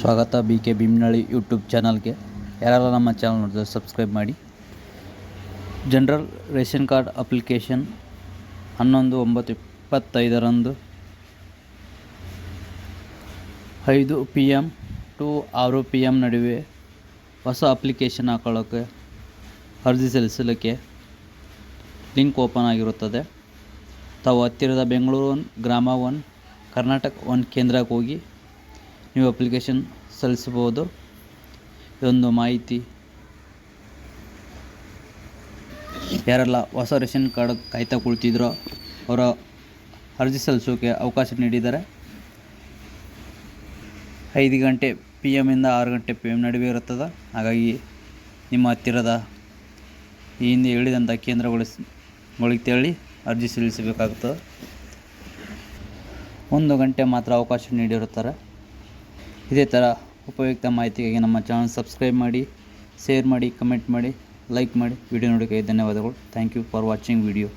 ಸ್ವಾಗತ B K ಭೀಮ್ನಳ್ಳಿ YouTube ಚಾನಲ್ಗೆ. ಯಾರೆಲ್ಲ ನಮ್ಮ ಚಾನಲ್ ನೋಡಿದ್ರೆ ಸಬ್ಸ್ಕ್ರೈಬ್ ಮಾಡಿ. General ration card application 11/9/25 5 PM to 6 PM ನಡುವೆ ಹೊಸ ಅಪ್ಲಿಕೇಶನ್ ಹಾಕೊಳ್ಳೋಕ್ಕೆ ಅರ್ಜಿ ಸಲ್ಲಿಸಲಿಕ್ಕೆ ಲಿಂಕ್ ಓಪನ್ ಆಗಿರುತ್ತದೆ. ತಾವು ಹತ್ತಿರದ ಬೆಂಗಳೂರು 1, ಗ್ರಾಮ 1, ಕರ್ನಾಟಕ 1 ಕೇಂದ್ರಕ್ಕೆ ಹೋಗಿ ನೀವು ಅಪ್ಲಿಕೇಶನ್ ಸಲ್ಲಿಸಬಹುದು. ಇದೊಂದು ಮಾಹಿತಿ. ಯಾರೆಲ್ಲ ಹೊಸ ರೇಷನ್ ಕಾರ್ಡ್ ಕಾಯ್ತಾ ಕುಳಿತಿದ್ರೋ ಅವರ ಅರ್ಜಿ ಸಲ್ಲಿಸೋಕ್ಕೆ ಅವಕಾಶ ನೀಡಿದ್ದಾರೆ. 5 ಗಂಟೆ PM ಇಂದ 6 ಗಂಟೆ PM ನಡುವೆ ಇರುತ್ತದೆ. ಹಾಗಾಗಿ ನಿಮ್ಮ ಹತ್ತಿರದ ಈ ಹಿಂದೆ ಹೇಳಿದಂಥ ಕೇಂದ್ರಗಳಿಗೆ ತೆರಳಿ ಅರ್ಜಿ ಸಲ್ಲಿಸಬೇಕಾಗುತ್ತದೆ. 1 ಗಂಟೆ ಮಾತ್ರ ಅವಕಾಶ ನೀಡಿರುತ್ತಾರೆ. ಇದೇ ಥರ ಉಪಯುಕ್ತ ಮಾಹಿತಿಗಾಗಿ ನಮ್ಮ ಚಾನಲ್ ಸಬ್ಸ್ಕ್ರೈಬ್ ಮಾಡಿ, ಶೇರ್ ಮಾಡಿ, ಕಮೆಂಟ್ ಮಾಡಿ, ಲೈಕ್ ಮಾಡಿ. ವಿಡಿಯೋ ನೋಡೋಕ್ಕೆ ಧನ್ಯವಾದಗಳು. Thank you for watching video.